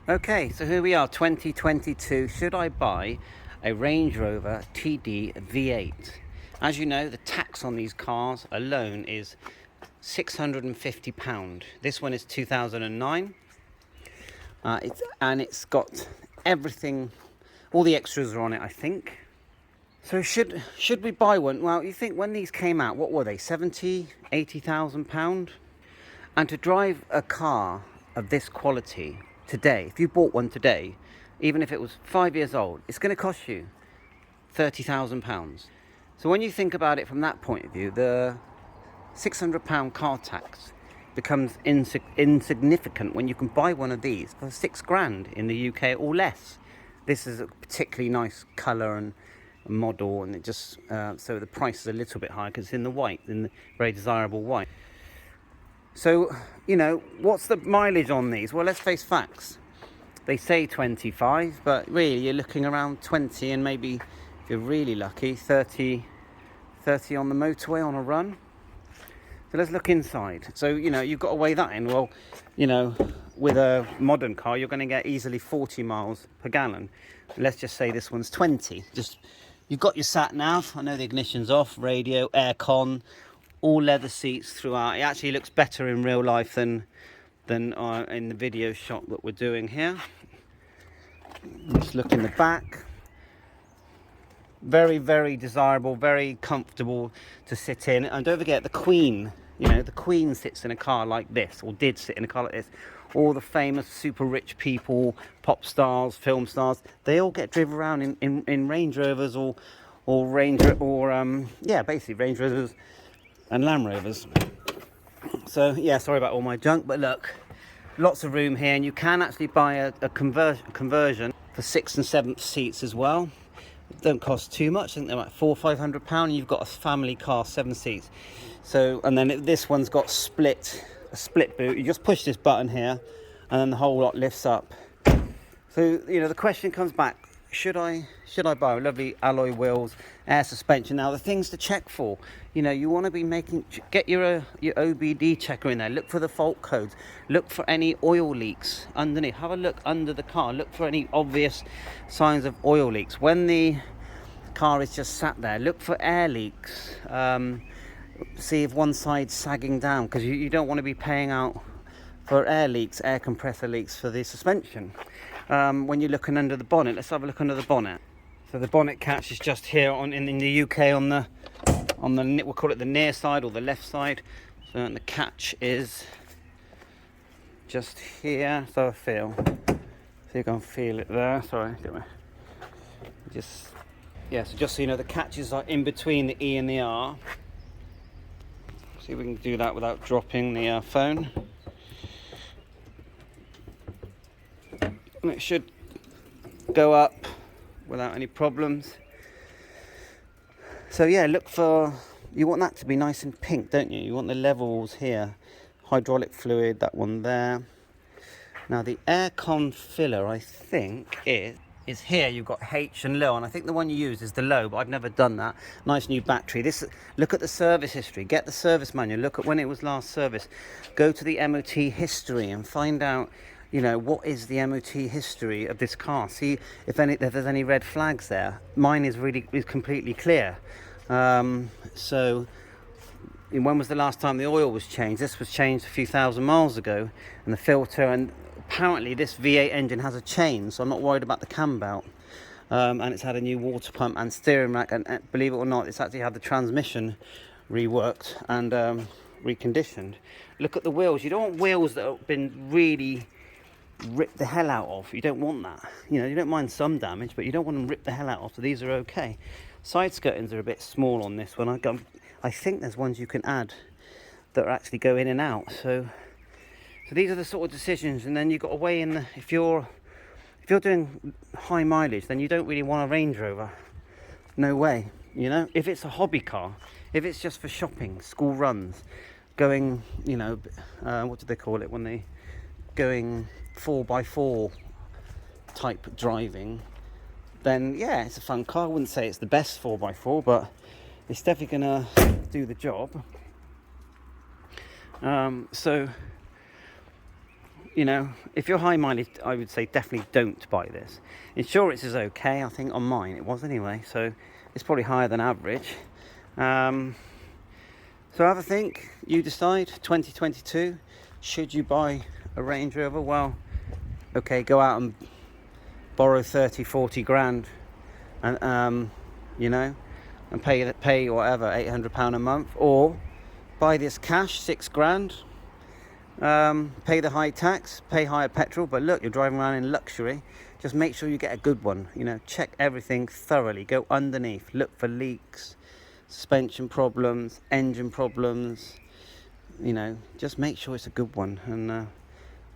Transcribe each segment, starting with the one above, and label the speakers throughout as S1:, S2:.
S1: Okay, so here we are, 2022. Should I buy a Range Rover TD V8? As you know, the tax on these cars alone is £650. This one is 2009. It's got everything, all the extras are on it, I think. So should we buy one? Well, you think when these came out, what were they, 70, 80,000 pound? And to drive a car of this quality today, if you bought one today, even if it was 5 years old, it's going to cost you £30,000. So when you think about it from that point of view, the £600 car tax becomes insignificant when you can buy one of these for £6,000 in the UK or less. This is a particularly nice colour and model, and it just so the price is a little bit higher because it's in the white, in the very desirable white. So, you know, what's the mileage on these? Well, let's face facts. They say 25, but really you're looking around 20, and maybe if you're really lucky, 30 on the motorway on a run. So let's look inside. So, you know, you've got to weigh that in. Well, you know, with a modern car, you're going to get easily 40 miles per gallon. Let's just say this one's 20. You've got your sat nav. I know the ignition's off, radio, aircon, all leather seats throughout. It actually looks better in real life than in the video shot that we're doing here. Let's look in the back. Very, very desirable, very comfortable to sit in. And don't forget the Queen. You know, the Queen sits in a car like this, or did sit in a car like this. All the famous super rich people, pop stars, film stars, they all get driven around in Range Rovers basically Range Rovers and Land Rovers. So yeah, sorry about all my junk, but look, lots of room here, and you can actually buy a conversion for 6th and 7th seats as well. It don't cost too much. I think they're like £400 or £500, and you've got a family car, 7 seats. So, and then this one's got a split boot. You just push this button here, and then the whole lot lifts up. So, you know, the question comes back: should I buy lovely alloy wheels, air suspension? Now, the things to check for, you know, you want to be get your OBD checker in there. Look for the fault codes. Look for any oil leaks underneath. Have a look under the car. Look for any obvious signs of oil leaks. When the car is just sat there, look for air leaks. See if one side's sagging down, because you don't want to be paying out for air leaks, air compressor leaks for the suspension. When you're looking under the bonnet, let's have a look under the bonnet. So the bonnet catch is just here in the UK on the we'll call it the near side or the left side. So and the catch is just here. So so you can feel it there. Sorry, so just so you know, the catches are in between the E and the R. See if we can do that without dropping the phone. And it should go up without any problems. So yeah, you want that to be nice and pink, don't you? You want the levels here. Hydraulic fluid, that one there. Now the aircon filler, I think is here. You've got H and low, and I think the one you use is the low, but I've never done that. Nice new battery. Look at the service history. Get the service manual. Look at when it was last serviced. Go to the MOT history and find out, you know, what is the MOT history of this car. See if there's any red flags there. Mine is completely clear. So when was the last time the oil was changed? This was changed a few thousand miles ago, and the filter, and apparently this V8 engine has a chain, so I'm not worried about the cam belt. And it's had a new water pump and steering rack, and believe it or not, it's actually had the transmission reworked and reconditioned. Look at the wheels. You don't want wheels that have been really ripped the hell out of. You don't want that. You know, you don't mind some damage, but you don't want them ripped the hell out of. So these are okay. Side skirtings are a bit small on this one. I think there's ones you can add that actually go in and out. So these are the sort of decisions, and then you've got to weigh in if you're doing high mileage, then you don't really want a Range Rover. No way. You know, if it's a hobby car, if it's just for shopping, school runs, going, you know, what do they call it when they going 4x4 type driving, then yeah, it's a fun car. I wouldn't say it's the best 4x4, but it's definitely gonna do the job. So you know, if you're high mileage, I would say definitely don't buy this. Insurance is okay, I think on mine it was anyway, so it's probably higher than average. So have a think, you decide. 2022, should you buy a Range Rover? Well, okay, go out and borrow 30-40 grand and you know, and pay whatever, £800 a month, or buy this cash, 6 grand, pay the high tax, pay higher petrol, but look, you're driving around in luxury. Just make sure you get a good one, you know, check everything thoroughly, go underneath, look for leaks, suspension problems, engine problems, you know, just make sure it's a good one. And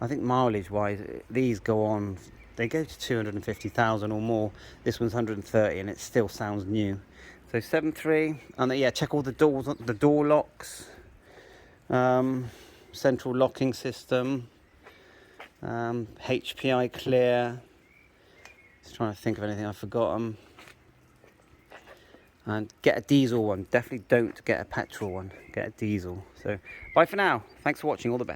S1: I think mileage wise, these go on, they go to 250,000 or more. This one's 130 and it still sounds new. So 7.3, and yeah, check all the doors, the door locks, central locking system, HPI clear. Just trying to think of anything I've forgotten. And get a diesel one. Definitely don't get a petrol one. Get a diesel. So bye for now. Thanks for watching. All the best.